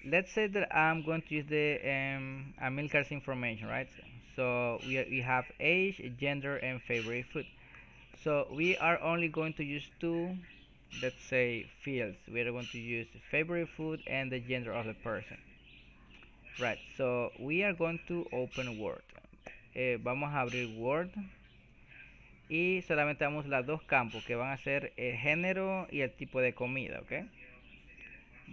let's say that I'm going to use the Amilcar's information, right? So we have age, gender, and favorite food. So we are only going to use two, let's say, fields. We are going to use the favorite food and the gender of the person. Right, so we are going to open Word. Vamos a abrir Word y solamente vamos a los dos campos que van a ser el género y el tipo de comida, ¿ok?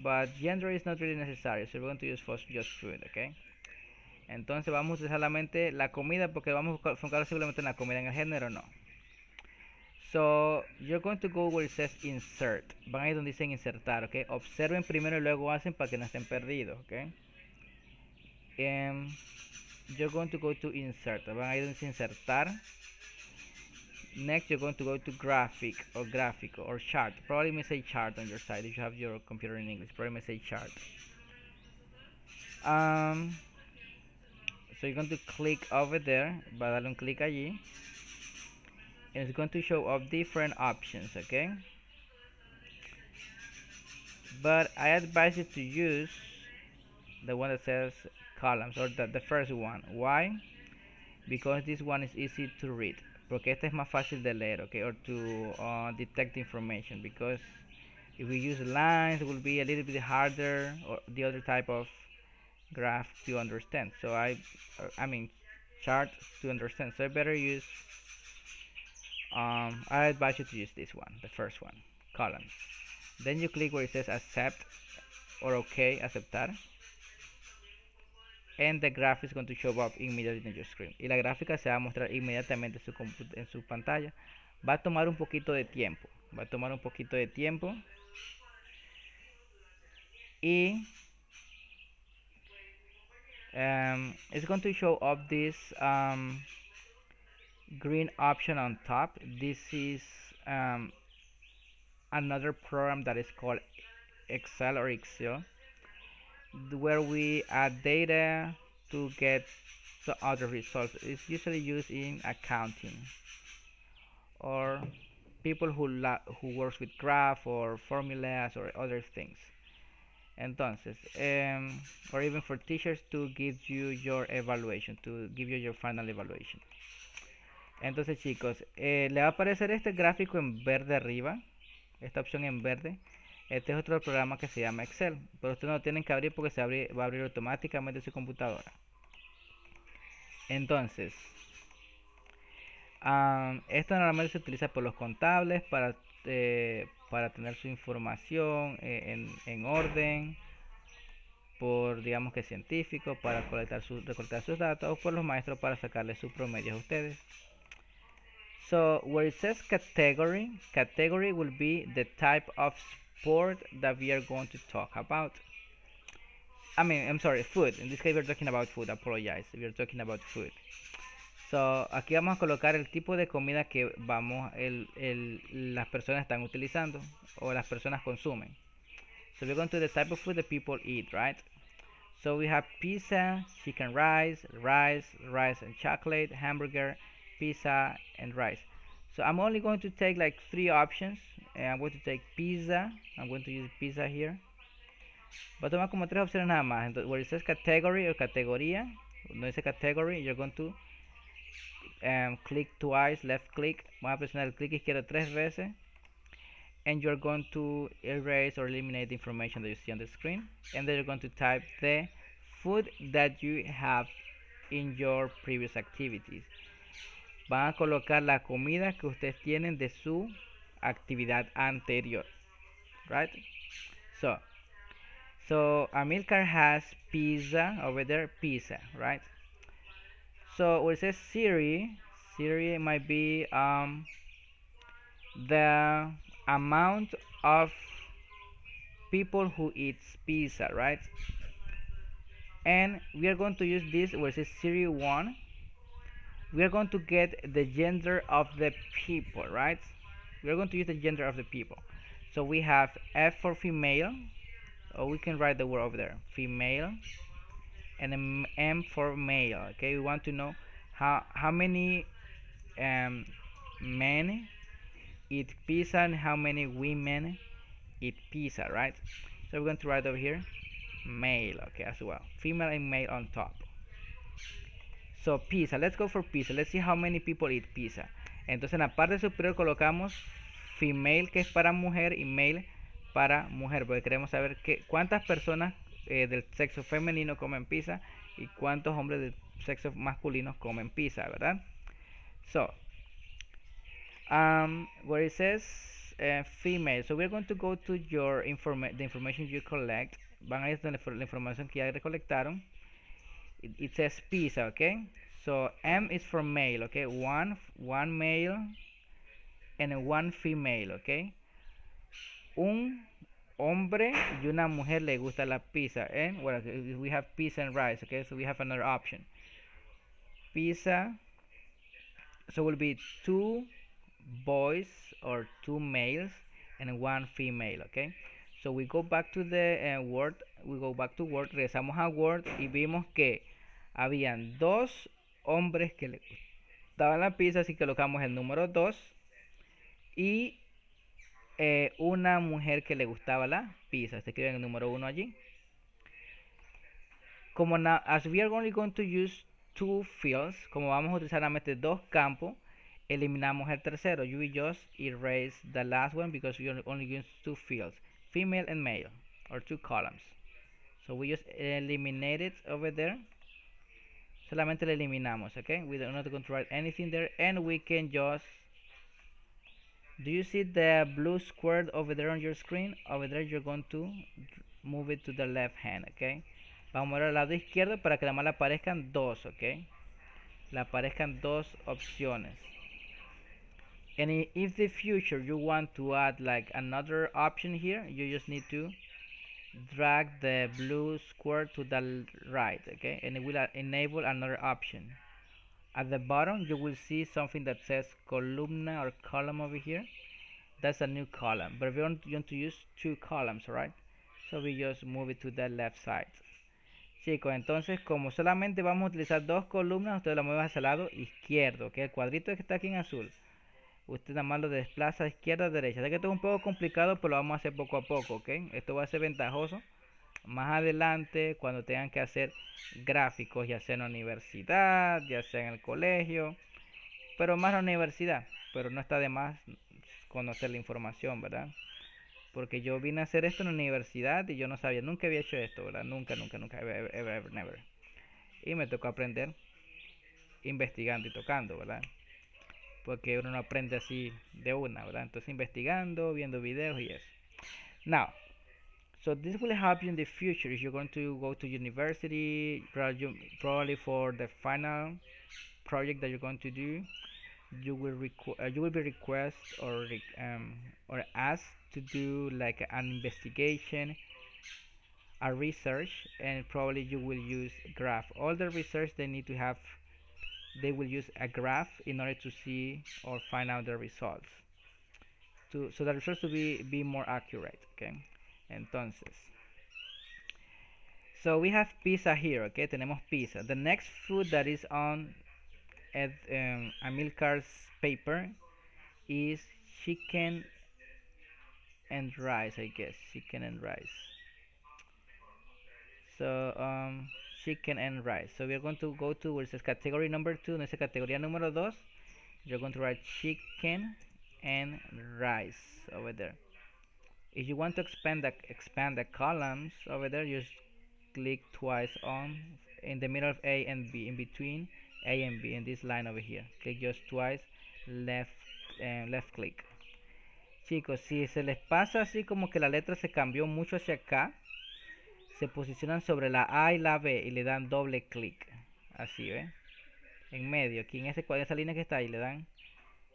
But gender is not really necessary, so we're going to use for just food, ¿ok? Entonces vamos a usar solamente la comida porque vamos a enfocar simplemente en la comida, en el género no. So you're going to go where it says insert. Van a ir donde dicen insertar, ¿ok? Observen primero y luego hacen para que no estén perdidos, ¿ok? You're going to go to insert. Van a ir donde dice insertar. Next, you're going to go to graphic or chart. Probably may say chart on your side if you have your computer in English. Probably may say chart. So you're going to click over there. Va a darle un clic allí. And it's going to show up different options, okay? But I advise you to use the one that says columns or the first one. Why? Because this one is easy to read. Porque este es más fácil de leer, okay? Or to detect information. Because if we use lines, it will be a little bit harder, or the other type of graph to understand. So I mean, chart to understand. So I better use. I advise you to use this one, the first one, columns. Then you click where it says accept or OK, aceptar. And the graph is going to show up immediately on your screen. Y la gráfica se va a mostrar inmediatamente en su pantalla. Va a tomar un poquito de tiempo. Va a tomar un poquito de tiempo. Y it's going to show up this green option on top. This is another program that is called Excel or Excel, where we add data to get other results. It's usually used in accounting or people who works with graph or formulas or other things. Entonces, or even for teachers to give you your evaluation, to give you your final evaluation. Entonces, chicos, le va a aparecer este gráfico en verde arriba, esta opción en verde. Este es otro programa que se llama Excel, pero ustedes no tienen que abrir porque va a abrir automáticamente su computadora. Entonces, esto normalmente se utiliza por los contables para tener su información en orden, por digamos que científico para recolectar sus datos, o por los maestros para sacarle sus promedios a ustedes. So where it says category will be the type of sport that we are going to talk about. I'm sorry, food. In this case we're talking about food. I apologize. We're talking about food. So aquí vamos a colocar el tipo de comida que las personas están utilizando o las personas consumen. So we're going to the type of food that people eat, right? So we have pizza, chicken rice and chocolate, hamburger, pizza, and rice. So I'm only going to take like three options. And I'm going to take pizza. I'm going to use pizza here. Va a tomar como tres opciones nada más. Entonces, where it says category or categoría, no dice category, you're going to click twice, left click. Vamos a presionar el clic izquierdo tres veces. And you're going to erase or eliminate the information that you see on the screen. And then you're going to type the food that you have in your previous activities. Van a colocar la comida que ustedes tienen de su actividad anterior. Right? So Amilcar has pizza over there, pizza, right? So where it says Siri might be the amount of people who eats pizza, right? And we are going to use this where it says Siri 1. We are going to get the gender of the people, right? We are going to use the gender of the people. So we have F for female, or we can write the word over there, female, and then M for male. Okay, we want to know how many men eat pizza and how many women eat pizza, right? So we're going to write over here male, okay, as well. Female and male on top. So pizza, let's go for pizza. Let's see how many people eat pizza. Entonces en la parte superior colocamos female, que es para mujer, y male para mujer, porque queremos saber cuántas personas del sexo femenino comen pizza y cuántos hombres del sexo masculino comen pizza, ¿verdad? So where it says female, so we're going to go to your the information you collect. Van a ir donde la información que ya recolectaron. It says pizza, okay? So M is for male, okay? One male and one female, okay? Un hombre y una mujer le gusta la pizza, and well, we have pizza and rice, okay? So we have another option. Pizza, so will be two boys or two males and one female, okay? So we go back to the Word, we go back to Word, regresamos a Word y vimos que habían dos hombres que le gustaban la pizza, así que colocamos el número 2 y una mujer que le gustaba la pizza, se escribe el número 1 allí. Como as we are only going to use two fields, como vamos a utilizar solamente dos campos, eliminamos el tercero. You will just erase the last one because we only use two fields, female and male, or two columns. So we just eliminate it over there. Solamente lo eliminamos, okay? We don't going to write anything there, and we can just. Do you see the blue square over there on your screen? Over there, you're going to move it to the left hand, okay? Vamos a mover al lado izquierdo para que nada más le aparezcan dos, ok. Le aparezcan dos opciones. And if the future you want to add like another option here, you just need to drag the blue square to the right, okay? And it will enable another option. At the bottom, you will see something that says columna or column over here. That's a new column. But we want to use two columns, right? So we just move it to the left side. Chicos, entonces como solamente vamos a utilizar dos columnas, usted lo mueve hacia el lado izquierdo, que el cuadrito que está aquí en azul, usted nada más lo desplaza de izquierda a derecha. Sé que esto es un poco complicado, pero lo vamos a hacer poco a poco, ¿ok? Esto va a ser ventajoso más adelante cuando tengan que hacer gráficos, ya sea en la universidad, ya sea en el colegio, pero más en la universidad, pero no está de más conocer la información, ¿verdad? Porque yo vine a hacer esto en la universidad y yo no sabía, nunca había hecho esto, ¿verdad? Nunca, ever, never. Y me tocó aprender investigando y tocando, ¿verdad? Porque uno no aprende así de una, ¿verdad? Entonces investigando, viendo videos y eso. Now, so this will help you in the future if you're going to go to university, probably for the final project that you're going to do. You will be requested or asked to do like an investigation, a research, and probably you will use graph. All the research they need to have, they will use a graph in order to see or find out the results. So the results to be more accurate, okay? Entonces, so we have pizza here, okay? Tenemos pizza. The next food that is on Amilcar's paper is chicken and rice, I guess. Chicken and rice. So chicken and rice. So we are going to go to where it says category number 2. Nuestra categoría número 2. You're going to write chicken and rice over there. If you want to expand the columns over there, just click twice on in the middle of A and B, in between A and B, in this line over here. Click just twice, left click. Chicos, si se les pasa así como que la letra se cambió mucho hacia acá, se posicionan sobre la A y la B y le dan doble clic. Así, ¿ve? En medio, aquí en esa línea que está ahí, le dan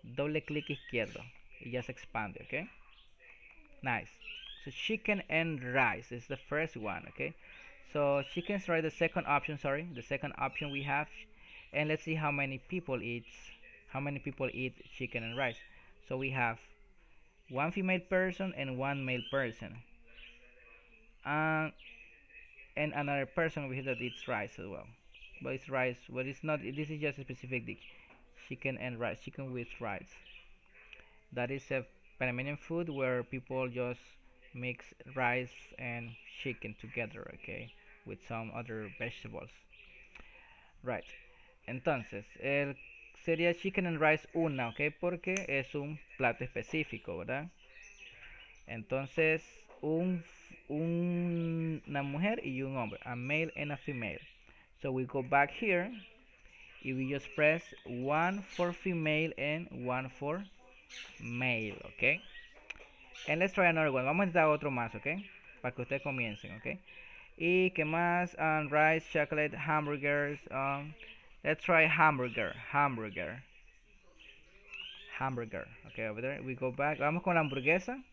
doble clic izquierdo y ya se expande, ¿ok? Nice. So chicken and rice is the first one, okay? So chicken is right, the second option, the second option we have, and let's see how many people eat chicken and rice. So we have one female person and one male person, and another person over here that eats rice as well. But it's rice, but it's not. This is just a specific dish, chicken and rice, chicken with rice. That is a Panamanian food where people just mix rice and chicken together, okay, with some other vegetables. Right. Entonces, sería chicken and rice una, ok, porque es un plato específico, ¿verdad? Entonces, una mujer y un hombre, a male and a female. So we go back here and we just press one for female and one for male, ok. And let's try another one. Vamos a intentar otro más, ok, para que ustedes comiencen, ok. ¿Y qué más? Rice, chocolate, hamburgers. Let's try hamburger. Okay, over there. We go back. Vamos con la hamburguesa.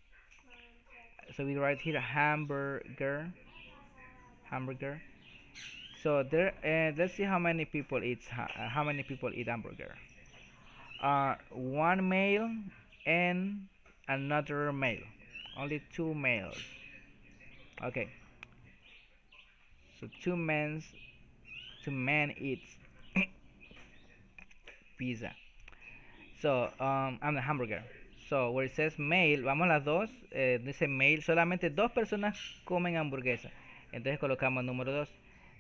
So we write here hamburger. So there, let's see how many people eat hamburger. One male and another male. Only two males. Okay. So two men eat pizza. So, I'm the hamburger. So, where it says male, vamos las dos, dice male, solamente dos personas comen hamburguesa. Entonces colocamos número dos.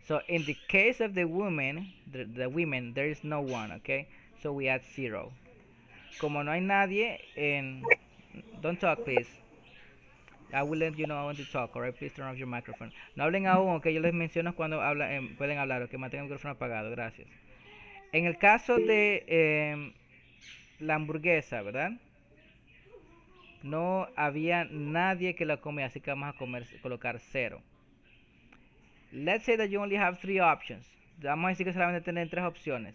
So, in the case of the women, the women, there is no one, okay? So, we add zero. Como no hay nadie, don't talk, please. I will let you know I want to talk, alright? Please turn off your microphone. No hablen aún, ok, yo les menciono cuando pueden hablar, ok, mantengan el micrófono apagado, gracias. En el caso de la hamburguesa, ¿verdad? No había nadie que la comía, así que vamos a colocar cero. Let's say that you only have three options. Vamos a decir que solamente tienen tres opciones.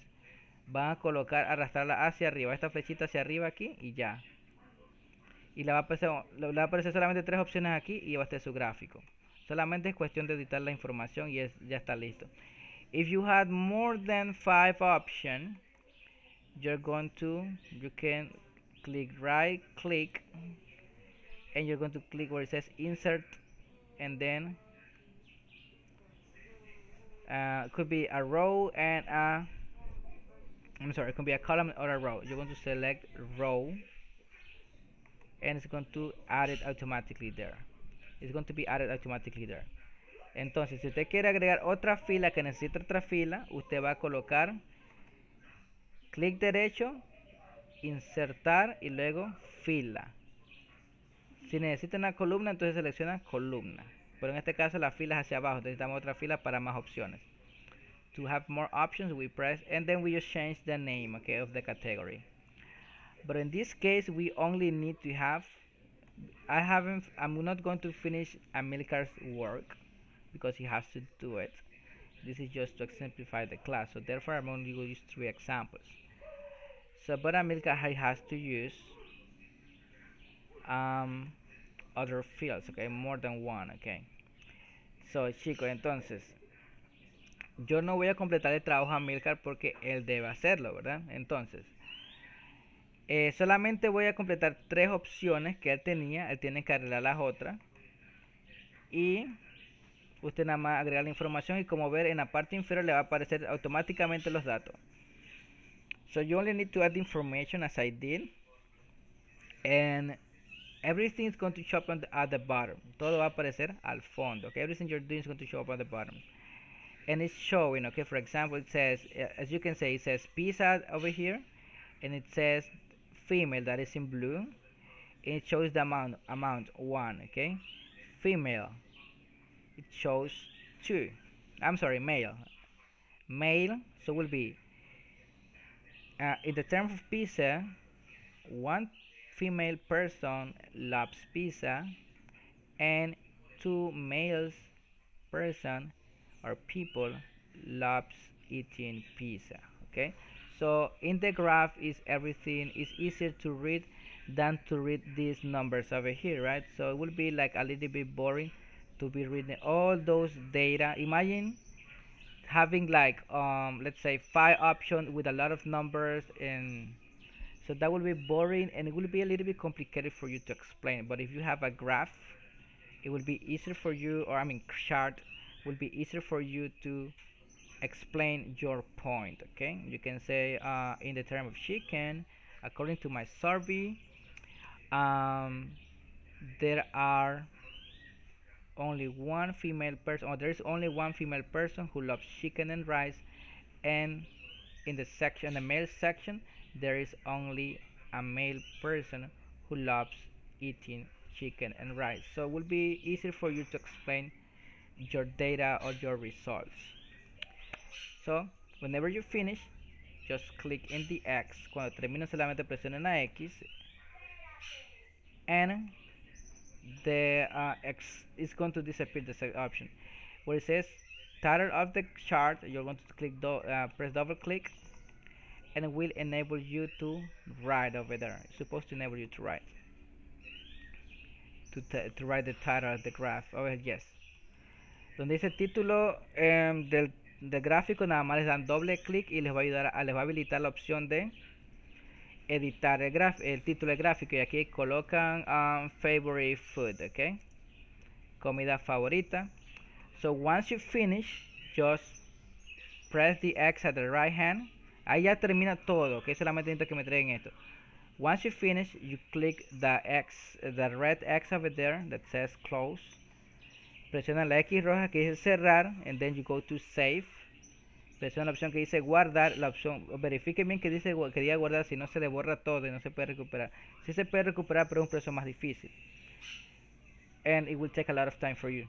Van a colocar, arrastrarla hacia arriba, esta flechita hacia arriba aquí y ya. Y le va a aparecer solamente tres opciones aquí y va a estar su gráfico. Solamente es cuestión de editar la información y ya está listo. If you had more than five options, you can right click and you're going to click where it says insert, and then could be a row and I'm sorry, it could be a column or a row. You're going to select row and it's going to add it automatically there. It's going to be added automatically there. Entonces, si usted quiere agregar otra fila que necesita otra fila, usted va a colocar clic derecho, insertar y luego fila. Si necesita una columna, entonces selecciona columna. Pero en este caso la fila es hacia abajo, necesitamos otra fila para más opciones. To have more options, we press and then we just change the name, okay, of the category. But in this case, we only need to have. I'm not going to finish Amilcar's work because he has to do it. This is just to simplify the class, so therefore I'm only going to use three examples. So, but Amilcar has to use other fields, okay, more than one, okay. So, chicos, entonces yo no voy a completar el trabajo a Amilcar porque él debe hacerlo, ¿verdad? Entonces, solamente voy a completar tres opciones que él tenía. Él tiene que arreglar las otras. Y usted nada más agrega la información y como ver en la parte inferior le va a aparecer automáticamente los datos. So you only need to add information as I did. And everything is going to show up at the bottom. Todo va a aparecer al fondo. Okay, everything you're doing is going to show up at the bottom. And it's showing, okay, for example, it says, as you can see, it says pizza over here. And it says female, that is in blue. And it shows the amount 1, okay. Female, it shows 2. I'm sorry, male, so will be in the term of pizza, one female person loves pizza and two males person or people loves eating pizza, okay. So in the graph is everything is easier to read than to read these numbers over here, right? So it will be like a little bit boring to be reading all those data. Imagine having like let's say 5 options with a lot of numbers, and so that will be boring and it will be a little bit complicated for you to explain. But if you have a graph, it will be easier for you, or I mean chart will be easier for you to explain your point, okay. You can say in the term of chicken, according to my survey, there are only one female person, or there is only one female person who loves chicken and rice, and in the male section, there is only a male person who loves eating chicken and rice. So it will be easier for you to explain your data or your results. So whenever you finish, just click in the X. Cuando termine solamente presionen la X, and the X is going to disappear, the second option where it says title of the chart. You're going to press double click, and it will enable you to write over there. It's supposed to enable you to write, to write the title of the graph. Oh yes, donde dice título del gráfico, nada más les dan doble clic y les va a ayudar les va a habilitar la opción de editar el título del gráfico, y aquí colocan favorite food, ok, comida favorita. So once you finish, just press the X at the right hand. Ahí ya termina todo, ok, solamente necesito que me traigan esto. Once you finish, you click the red X over there that says close. Presiona la X roja que dice cerrar, and then you go to save. Presiona la opción que dice guardar, la opción, verifique bien que dice que diga guardar, si no se le borra todo y no se puede recuperar. Sí se puede recuperar, pero es un proceso más difícil. And it will take a lot of time for you.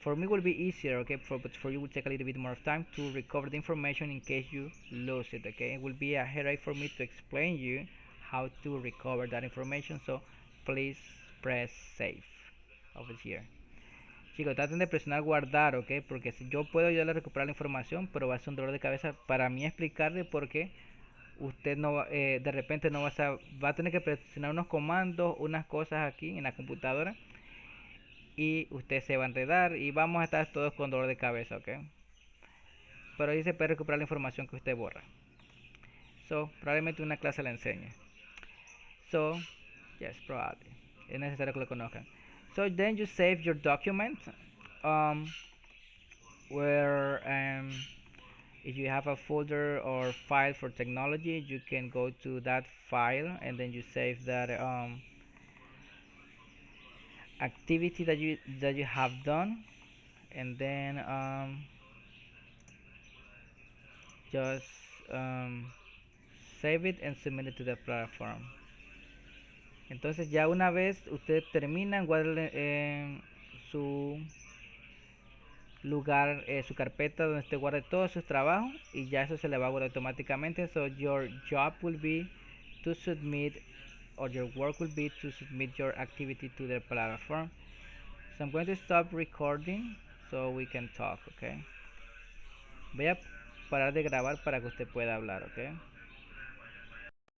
For me it will be easier, okay, but for you it will take a little bit more of time to recover the information in case you lose it, okay. It will be a headache for me to explain you how to recover that information, so please press save over here. Chicos, traten de presionar guardar, ok, porque si yo puedo ayudarle a recuperar la información, pero va a ser un dolor de cabeza para mí explicarle, porque usted no de repente no va a tener que presionar unos comandos, unas cosas aquí en la computadora, y usted se va a enredar y vamos a estar todos con dolor de cabeza, ok. Pero ahí se puede recuperar la información que usted borra. So, probablemente una clase la enseñe. So, yes, probably. Es necesario que lo conozcan. So then you save your document, where if you have a folder or file for technology, you can go to that file, and then you save that activity that you have done, and then just save it and submit it to the platform. Entonces ya una vez usted termina, guarde su lugar, su carpeta donde usted guarde todos sus trabajos, y ya eso se le va a guardar automáticamente. So your job will be to submit, or your work will be to submit your activity to the platform. So I'm going to stop recording so we can talk, okay. Voy a parar de grabar para que usted pueda hablar, okay.